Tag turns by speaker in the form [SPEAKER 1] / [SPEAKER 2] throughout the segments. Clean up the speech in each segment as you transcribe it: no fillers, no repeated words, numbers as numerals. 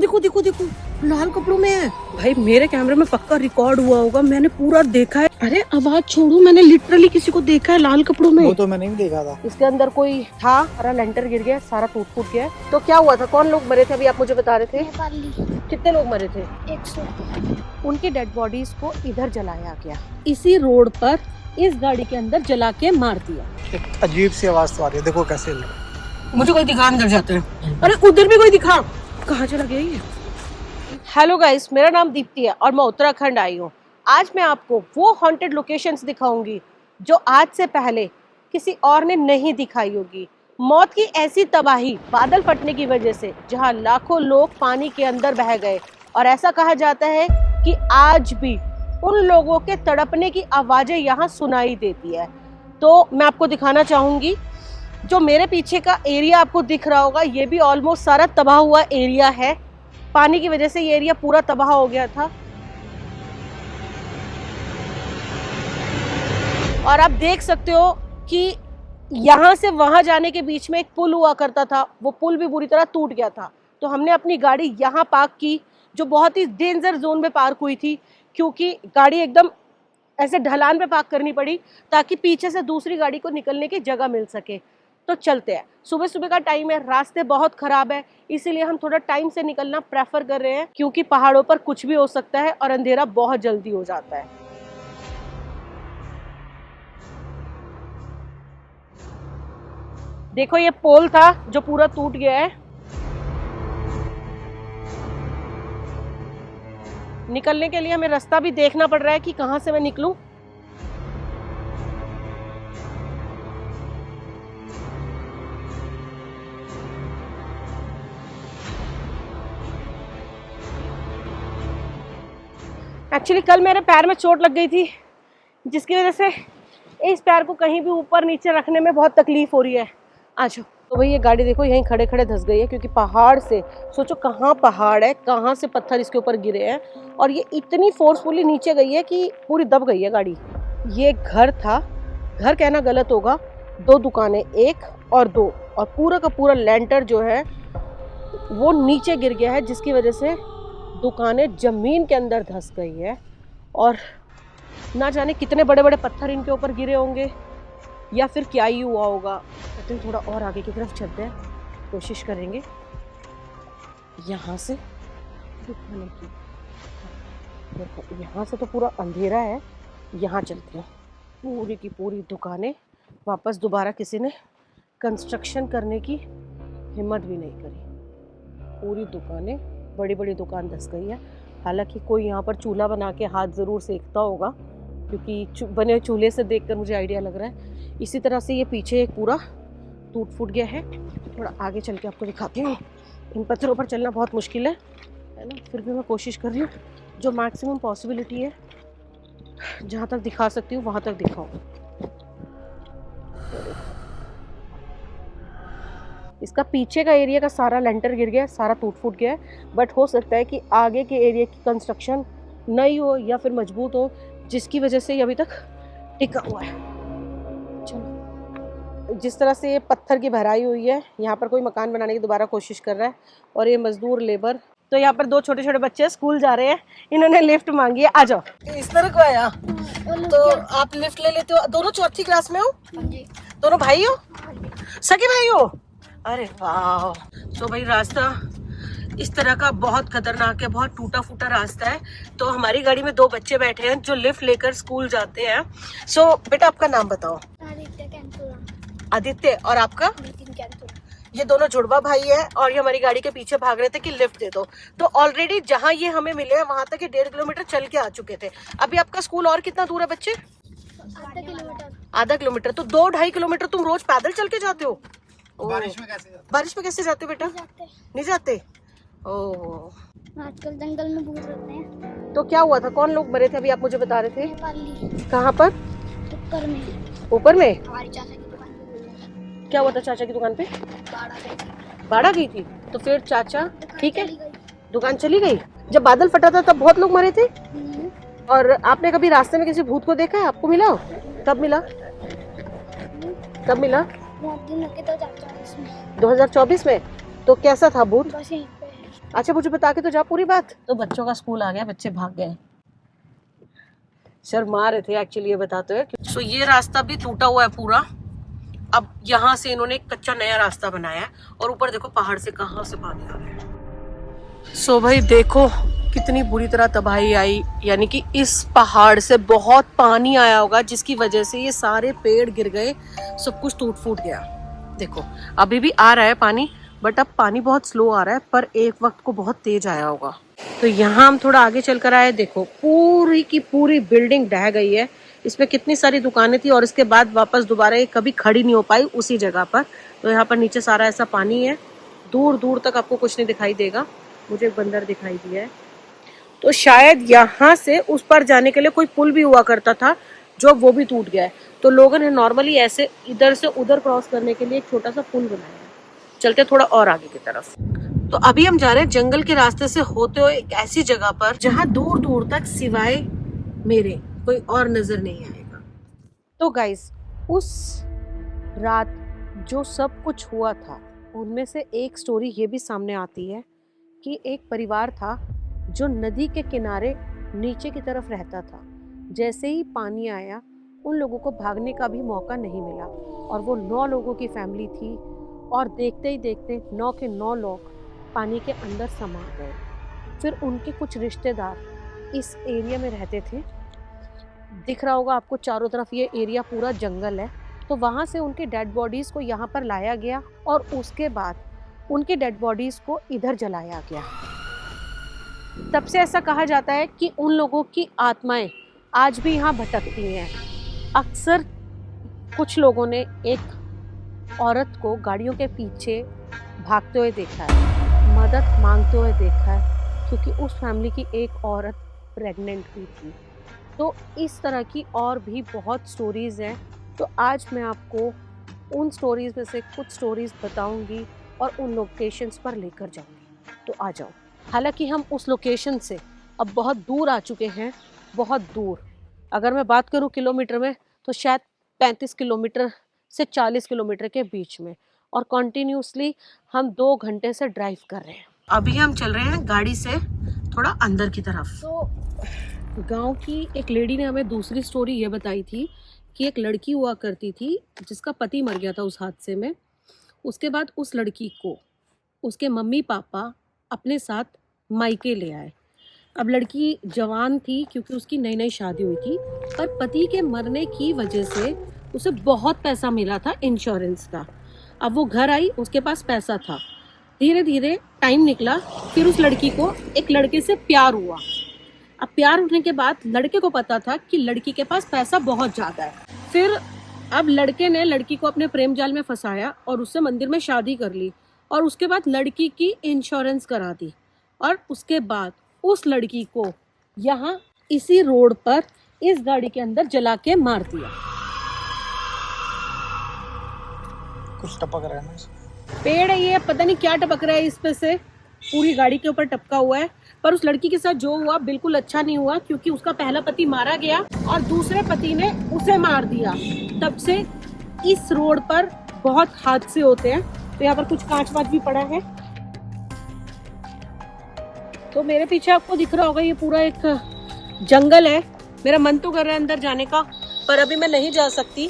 [SPEAKER 1] वो देखो देखो देखो, लाल कपड़ों में है भाई। मेरे कैमरे में पक्का रिकॉर्ड हुआ होगा, मैंने पूरा देखा है। अरे आवाज छोड़ो, मैंने लिटरली किसी को देखा है लाल कपड़ों में।
[SPEAKER 2] वो तो मैंने भी देखा था।
[SPEAKER 1] इसके अंदर कोई था, सारा लेंटर गिर गया, सारा टूट फूट गया। तो क्या हुआ था, कौन लोग मरे थे अभी आप मुझे बता रहे थे? कितने लोग मरे थे?
[SPEAKER 3] 100।
[SPEAKER 1] उनकी डेड बॉडीज को इधर जलाया गया, इसी रोड पर इस गाड़ी के अंदर जला के मार दिया।
[SPEAKER 2] एक अजीब सी आवाज तो आ रही है, देखो कैसे
[SPEAKER 1] मुझे कोई दिखा, अंदर जाते हैं। अरे उधर भी कोई दिखा, कहाँ चला गया ये? हेलो गाइस, मेरा नाम दीप्ति है और मैं उत्तराखंड आई हूँ। आज मैं आपको वो हॉन्टेड लोकेशंस दिखाऊंगी जो आज से पहले किसी और ने नहीं दिखाई होगी। मौत की ऐसी तबाही बादल फटने की वजह से, जहाँ लाखों लोग पानी के अंदर बह गए, और ऐसा कहा जाता है कि आज भी उन लोगों के तड़पने की आवाजें यहाँ सुनाई देती है। तो मैं आपको दिखाना चाहूंगी, जो मेरे पीछे का एरिया आपको दिख रहा होगा, ये भी ऑलमोस्ट सारा तबाह हुआ एरिया है। पानी की वजह से ये एरिया पूरा तबाह हो गया था। और आप देख सकते हो कि यहाँ से वहां जाने के बीच में एक पुल हुआ करता था, वो पुल भी बुरी तरह टूट गया था। तो हमने अपनी गाड़ी यहाँ पार्क की, जो बहुत ही डेंजर जोन में पार्क हुई थी, क्योंकि गाड़ी एकदम ऐसे ढलान पे पार्क करनी पड़ी ताकि पीछे से दूसरी गाड़ी को निकलने की जगह मिल सके। तो चलते हैं, सुबह सुबह का टाइम है, रास्ते बहुत खराब है, इसीलिए हम थोड़ा टाइम से निकलना प्रेफर कर रहे हैं, क्योंकि पहाड़ों पर कुछ भी हो सकता है और अंधेरा बहुत जल्दी हो जाता है। देखो ये पोल था जो पूरा टूट गया है। निकलने के लिए हमें रास्ता भी देखना पड़ रहा है कि कहां से मैं निकलूं। एक्चुअली कल मेरे पैर में चोट लग गई थी, जिसकी वजह से इस पैर को कहीं भी ऊपर नीचे रखने में बहुत तकलीफ हो रही है। अच्छा, तो भाई ये गाड़ी देखो यहीं खड़े खड़े धंस गई है, क्योंकि पहाड़ से, सोचो कहाँ पहाड़ है, कहाँ से पत्थर इसके ऊपर गिरे हैं, और ये इतनी फोर्सफुली नीचे गई है कि पूरी दब गई है गाड़ी। ये घर था, घर कहना गलत होगा, 2 दुकानें, 1 और 2, और पूरा का पूरा लेंटर जो है वो नीचे गिर गया है, जिसकी वजह से दुकानें जमीन के अंदर धंस गई है। और ना जाने कितने बड़े बड़े पत्थर इनके ऊपर गिरे होंगे, या फिर क्या ही हुआ होगा। तो थोड़ा और आगे की तरफ चलते हैं, कोशिश करेंगे यहाँ से दिखाने की। देखो यहाँ से तो पूरा अंधेरा है, यहाँ चलते हैं। पूरी की पूरी दुकानें वापस दोबारा किसी ने कंस्ट्रक्शन करने की हिम्मत भी नहीं करी। पूरी दुकानें, बड़ी बड़ी दुकान धंस गई है। हालांकि कोई यहाँ पर चूल्हा बना के हाथ ज़रूर सेकता होगा, क्योंकि बने चूल्हे से देखकर मुझे आइडिया लग रहा है। इसी तरह से ये पीछे एक पूरा टूट फूट गया है। थोड़ा आगे चल के आपको दिखाती हूँ। इन पत्थरों पर चलना बहुत मुश्किल है ना, फिर भी मैं कोशिश कर रही हूँ, जो मैक्सिमम पॉसिबिलिटी है, जहाँ तक दिखा सकती हूँ वहाँ तक दिखाऊँ। इसका पीछे का एरिया का सारा लेंटर गिर गया है, सारा टूट फूट गया है, बट हो सकता है कि आगे के एरिया की कंस्ट्रक्शन नई हो या फिर मजबूत हो, जिसकी वजह से ये अभी तक टिका हुआ है। चलो, जिस तरह से ये पत्थर की भराई हुई है, यहाँ पर कोई मकान बनाने की दोबारा कोशिश कर रहा है, और ये मजदूर लेबर। तो यहाँ पर 2 छोटे छोटे बच्चे स्कूल जा रहे हैं, इन्होंने लिफ्ट मांगी है। आ जाओ, इस तरह को आया तो आप लिफ्ट ले लेते हो। दोनों 4th क्लास में हो? दोनों भाई हो? सगे भाई हो? अरे वाह। तो भाई रास्ता इस तरह का बहुत खतरनाक है, बहुत टूटा फूटा रास्ता है। तो हमारी गाड़ी में 2 बच्चे बैठे हैं जो लिफ्ट लेकर स्कूल जाते हैं। सो बेटा आपका नाम बताओ? आदित्य। और आपका? ये दोनों जुड़वा भाई है, और ये हमारी गाड़ी के पीछे भाग रहे थे कि लिफ्ट दे दो। तो ऑलरेडी जहाँ ये हमें मिले हैं वहां तक ये 1.5 किलोमीटर चल के आ चुके थे। अभी आपका स्कूल और कितना दूर है बच्चे? आधा किलोमीटर। तो 2-2.5 किलोमीटर तुम रोज पैदल चल के जाते हो? बारिश में कैसे जाते हो बेटा? नहीं जाते। ओह,
[SPEAKER 3] आजकल जंगल में भूत रहते हैं।
[SPEAKER 1] तो क्या हुआ था, कौन लोग मरे थे अभी आप मुझे बता रहे थे? कहाँ पर?
[SPEAKER 3] ऊपर में।
[SPEAKER 1] ऊपर में?
[SPEAKER 3] हमारी चाचा की दुकान पे।
[SPEAKER 1] क्या हुआ था चाचा की दुकान पे? बाढ़ गई थी। तो फिर चाचा ठीक है, दुकान चली गई। जब बादल फटा था तब बहुत लोग मरे थे। और आपने कभी रास्ते में किसी भूत को देखा है? आपको मिला? कब मिला? कब मिला?
[SPEAKER 3] 2024 में।
[SPEAKER 1] तो कैसा था भूत?
[SPEAKER 3] बस यहीं पे।
[SPEAKER 1] अच्छा मुझे बता के तो जा पूरी बात। तो बच्चों का स्कूल आ गया, बच्चे भाग गए, शर्मा रहे थे एक्चुअली ये बताते हुए। सो ये रास्ता भी टूटा हुआ है पूरा। अब यहाँ से इन्होंने एक कच्चा नया रास्ता बनाया है और ऊपर देखो पहाड़ से कहाँ से पानी आ रहा है। सो भाई देखो कितनी बुरी तरह तबाही आई, यानी कि इस पहाड़ से बहुत पानी आया होगा जिसकी वजह से ये सारे पेड़ गिर गए, सब कुछ टूट फूट गया। देखो अभी भी आ रहा है पानी, बट अब पानी बहुत स्लो आ रहा है, पर एक वक्त को बहुत तेज आया होगा। तो यहाँ हम थोड़ा आगे चल कर आए, देखो पूरी की पूरी बिल्डिंग ढह गई है। इसमें कितनी सारी दुकानें थी और इसके बाद वापस दोबारा ये कभी खड़ी नहीं हो पाई उसी जगह पर। तो यहाँ पर नीचे सारा ऐसा पानी है, दूर दूर तक आपको कुछ नहीं दिखाई देगा। मुझे एक बंदर दिखाई दिया है, तो शायद यहाँ से उस पर जाने के लिए कोई पुल भी हुआ करता था, जो वो भी टूट गया है। तो लोगों ने नॉर्मली ऐसे इधर से उधर क्रॉस करने के लिए एक छोटा सा पुल बनाया है। चलते थोड़ा और आगे की तरफ। तो अभी हम जा रहे हैं जंगल के रास्ते से होते हुए एक ऐसी जगह पर जहाँ दूर दूर तक सिवाय मेरे कोई और नजर नहीं आएगा। तो गाइस उस रात जो सब कुछ हुआ था उनमें से एक स्टोरी ये भी सामने आती है कि एक परिवार था जो नदी के किनारे नीचे की तरफ रहता था। जैसे ही पानी आया उन लोगों को भागने का भी मौका नहीं मिला और वो 9 लोगों की फैमिली थी और देखते ही देखते 9 के 9 लोग पानी के अंदर समा गए। फिर उनके कुछ रिश्तेदार इस एरिया में रहते थे, दिख रहा होगा आपको चारों तरफ ये एरिया पूरा जंगल है। तो वहाँ से उनके डेड बॉडीज़ को यहाँ पर लाया गया और उसके बाद उनके डेड बॉडीज़ को इधर जलाया गया। तब से ऐसा कहा जाता है कि उन लोगों की आत्माएं आज भी यहाँ भटकती हैं। अक्सर कुछ लोगों ने एक औरत को गाड़ियों के पीछे भागते हुए देखा है, मदद मांगते हुए देखा है, क्योंकि उस फैमिली की एक औरत प्रेग्नेंट हुई थी। तो इस तरह की और भी बहुत स्टोरीज़ हैं। तो आज मैं आपको उन स्टोरीज़ में से कुछ स्टोरीज़ बताऊंगी और उन लोकेशंस पर लेकर जाऊंगी। तो आ जाओ। हालांकि हम उस लोकेशन से अब बहुत दूर आ चुके हैं, बहुत दूर। अगर मैं बात करूं किलोमीटर में तो शायद 35 किलोमीटर से 40 किलोमीटर के बीच में, और कॉन्टीन्यूसली हम 2 घंटे से ड्राइव कर रहे हैं। अभी हम चल रहे हैं गाड़ी से थोड़ा अंदर की तरफ। तो गांव की एक लेडी ने हमें दूसरी स्टोरी ये बताई थी कि एक लड़की हुआ करती थी जिसका पति मर गया था उस हादसे में। उसके बाद उस लड़की को उसके मम्मी पापा अपने साथ मायके ले आए। अब लड़की जवान थी क्योंकि उसकी नई नई शादी हुई थी, पर पति के मरने की वजह से उसे बहुत पैसा मिला था इंश्योरेंस का। अब वो घर आई, उसके पास पैसा था। धीरे धीरे टाइम निकला, फिर उस लड़की को एक लड़के से प्यार हुआ। अब प्यार होने के बाद लड़के को पता था कि लड़की के पास पैसा बहुत ज़्यादा है। फिर अब लड़के ने लड़की को अपने प्रेम जाल में फंसाया और उससे मंदिर में शादी कर ली, और उसके बाद लड़की की इंश्योरेंस करा दी, और उसके बाद उस लड़की को यहाँ इसी रोड पर इस गाड़ी के अंदर जला के मार दिया।
[SPEAKER 2] कुछ टपक रहा है ना इसमें।
[SPEAKER 1] पेड़ है ये, पता नहीं क्या टपक रहा है इस पे से, पूरी गाड़ी के ऊपर टपका हुआ है। पर उस लड़की के साथ जो हुआ बिल्कुल अच्छा नहीं हुआ, क्योंकि उसका पहला पति मारा गया और दूसरे पति ने उसे मार दिया। तब से इस रोड पर बहुत हादसे होते हैं। तो यहाँ पर कुछ कांच वाच भी पड़ा है। तो मेरे पीछे आपको दिख रहा होगा ये पूरा एक जंगल है। मेरा मन तो कर रहा है अंदर जाने का, पर अभी मैं नहीं जा सकती।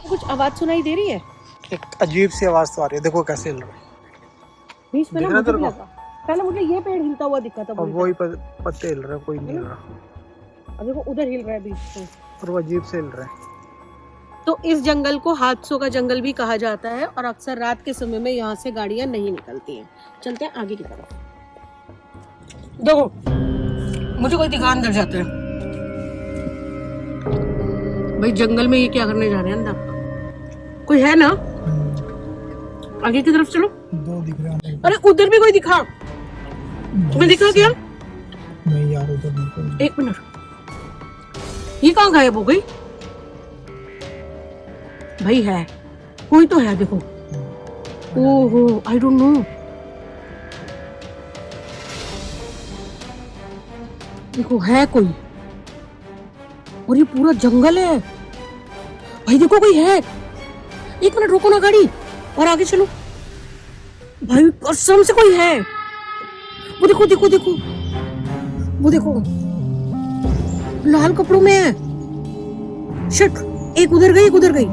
[SPEAKER 1] कुछ आवाज सुनाई दे रही है,
[SPEAKER 2] एक अजीब सी आवाज तो आ रही है, देखो कैसे हिल रहा है।
[SPEAKER 1] बीच में ना मुझे भी लगा। पहले मुझे ये पेड़ हिलता हुआ दिखा था,
[SPEAKER 2] अब वही पत्ते हिल रहे हैं, कोई नहीं हिल रहा।
[SPEAKER 1] अब देखो उधर हिल रहा है बीच में,
[SPEAKER 2] और वो अजीब से हिल रहा है।
[SPEAKER 1] तो इस जंगल को हादसों का जंगल भी कहा जाता है, और अक्सर रात के समय में यहाँ से गाड़ियाँ नहीं निकलती हैं। चलते हैं आगे की तरफ। देखो मुझे कोई दिखा अंदर जाते हैं। भाई जंगल में ये क्या करने जा रहे हैं अंदर? कोई है ना? आगे की तरफ चलो।
[SPEAKER 2] 2 दिख रहे हैं।
[SPEAKER 1] अरे उधर भी कोई दिखा, तुम्हें दिखा क्या?
[SPEAKER 2] नहीं यार उधर नहीं।
[SPEAKER 1] एक मिनट, ये कहाँ गायब हो गई? भाई है, कोई तो है, देखो। ओहो आई डोंट नो। देखो है कोई, और ये पूरा जंगल है। भाई देखो कोई है। एक मिनट रुको ना गाड़ी और आगे चलो। भाई कसम से कोई है। वो देखो देखो देखो, वो देखो लाल कपड़ों में है। शिट, एक उधर गई एक उधर गई।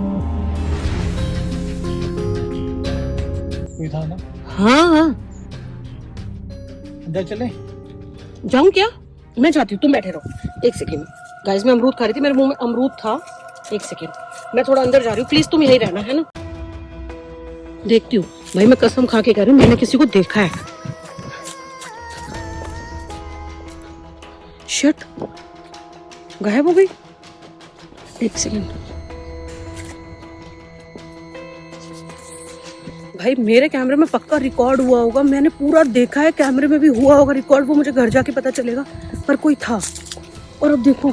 [SPEAKER 2] कोई था ना?
[SPEAKER 1] हाँ हाँ,
[SPEAKER 2] अंदर चले?
[SPEAKER 1] जाऊं क्या? मैं जाती हूँ, तुम बैठे रहो। एक सेकेंड गाइस, मैं अमरूद खा रही थी, मेरे मुंह में अमरूद था। एक सेकेंड, मैं थोड़ा अंदर जा रही हूँ, प्लीज तुम यही रहना, है ना? देखती हूँ भाई, मैं कसम खा के कह रही हूँ, मैंने किसी को देखा है। शिट, गायब हो गई। एक सेकेंड भाई, मेरे कैमरे में पक्का रिकॉर्ड हुआ होगा, मैंने पूरा देखा है, कैमरे में भी हुआ होगा रिकॉर्ड, वो मुझे घर जाके पता चलेगा, पर कोई था। और अब देखो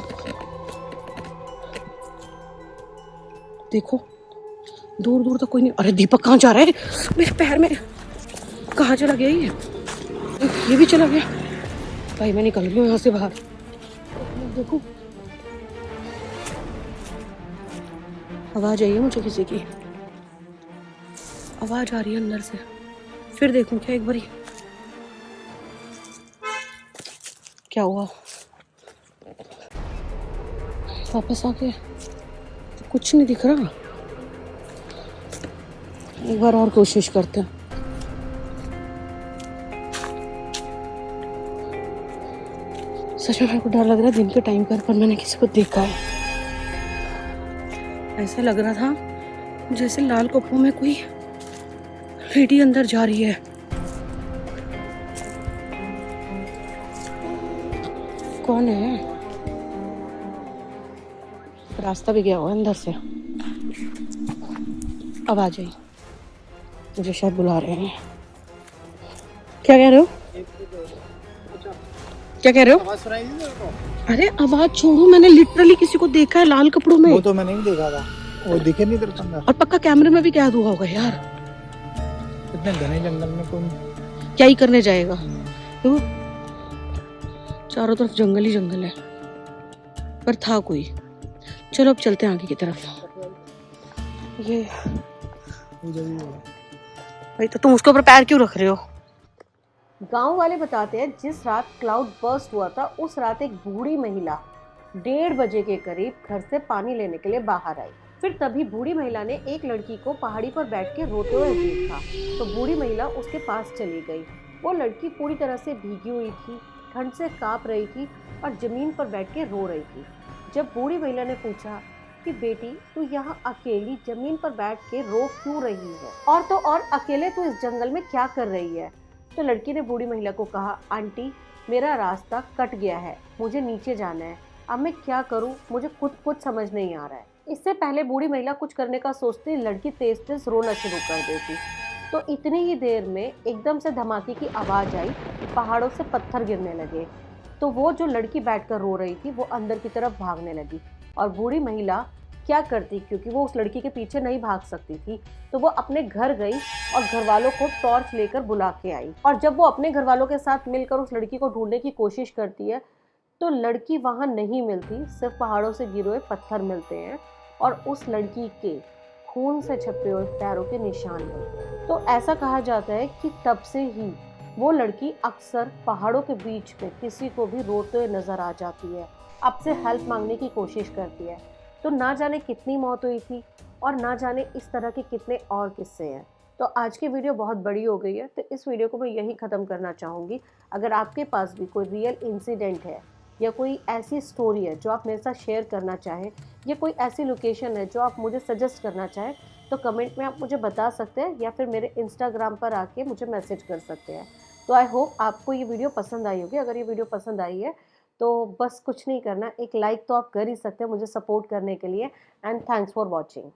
[SPEAKER 1] देखो, दूर दूर तक कोई नहीं। अरे दीपक कहाँ जा रहा है? मेरे पैर में कहाँ चला गया ये भी चला गया। भाई मैं निकल गई यहाँ से बाहर। देखो आवाज आई है मुझे, किसी की आवाज आ रही है अंदर से। फिर देखूं क्या एक बारी, क्या हुआ? वापस आके कुछ नहीं दिख रहा। एक बार और कोशिश करते हैं। सच में मेरे को डर लग रहा है दिन के टाइम पर मैंने किसी को देखा है। ऐसा लग रहा था जैसे लाल कपड़ों में कोई लेडी अंदर जा रही है। कौन है? रास्ता भी गया हुआ अंदर से। आवाज आई, मुझे शायद बुला रहे हैं। क्या कह रहे हो? क्या कह रहे हो?
[SPEAKER 2] आवाज सुनाई दी मेरे को?
[SPEAKER 1] अरे आवाज छोड़ो, मैंने लिटरली किसी को देखा है लाल कपड़ों में।
[SPEAKER 2] वो तो मैंने भी देखा था, वो दिखे नहीं तेरे को अंदर।
[SPEAKER 1] और पक्का कैमरे में भी कैद हुआ होगा यार।
[SPEAKER 2] इतने घने जंगल में कौन
[SPEAKER 1] क्या ही करने जाएगा? देखो चारों तरफ जंगल ही जंगल है, पर था कोई। चलो अब चलते हैं आगे की तरफ। ये भाई, तो तुम उसके ऊपर पैर क्यों रख रहे हो? गांव वाले बताते हैं जिस रात क्लाउड बर्स्ट हुआ था, उस रात एक बूढ़ी महिला 1:30 बजे के करीब घर से पानी लेने के लिए बाहर आई। फिर तभी बूढ़ी महिला ने एक लड़की को पहाड़ी पर बैठ के रोते हुए देखा, तो बूढ़ी महिला उसके पास चली गई। वो लड़की पूरी तरह से भीगी हुई थी, ठंड से कांप रही थी और जमीन पर बैठ के रो रही थी। जब बूढ़ी महिला ने पूछा कि बेटी तू यहाँ अकेली जमीन पर बैठ के रो क्यों रही है, और तो और अकेले तू इस जंगल में क्या कर रही है, तो लड़की ने बूढ़ी महिला को कहा, आंटी मेरा रास्ता कट गया है, मुझे नीचे जाना है, अब मैं क्या करूं, मुझे कुछ समझ नहीं आ रहा है। इससे पहले बूढ़ी महिला कुछ करने का सोचती लड़की तेज तेज रोना शुरू कर देती। तो इतनी ही देर में एकदम से धमाके की आवाज़ आई, पहाड़ों से पत्थर गिरने लगे। तो वो जो लड़की बैठकर रो रही थी वो अंदर की तरफ भागने लगी। और बूढ़ी महिला क्या करती, क्योंकि वो उस लड़की के पीछे नहीं भाग सकती थी, तो वो अपने घर गई और घर वालों को टॉर्च लेकर बुला के आई। और जब वो अपने घर वालों के साथ मिलकर उस लड़की को ढूंढने की कोशिश करती है तो लड़की वहाँ नहीं मिलती, सिर्फ पहाड़ों से गिरे हुए पत्थर मिलते हैं और उस लड़की के खून से छपे हुए पैरों के निशान मिलते हैं। तो ऐसा कहा जाता है कि तब से ही वो लड़की अक्सर पहाड़ों के बीच में किसी को भी रोते हुए नजर आ जाती है, अब से हेल्प मांगने की कोशिश करती है। तो ना जाने कितनी मौत हुई थी और ना जाने इस तरह के कितने और किस्से हैं। तो आज की वीडियो बहुत बड़ी हो गई है, तो इस वीडियो को मैं यहीं ख़त्म करना चाहूँगी। अगर आपके पास भी कोई रियल इंसिडेंट है या कोई ऐसी स्टोरी है जो आप मेरे साथ शेयर करना चाहें, या कोई ऐसी लोकेशन है जो आप मुझे सजेस्ट करना चाहें, तो कमेंट में आप मुझे बता सकते हैं या फिर मेरे इंस्टाग्राम पर आके मुझे मैसेज कर सकते हैं। तो आई होप आपको ये वीडियो पसंद आई होगी। अगर ये वीडियो पसंद आई है तो बस कुछ नहीं करना, एक लाइक तो आप कर ही सकते हैं मुझे सपोर्ट करने के लिए। And thanks for watching.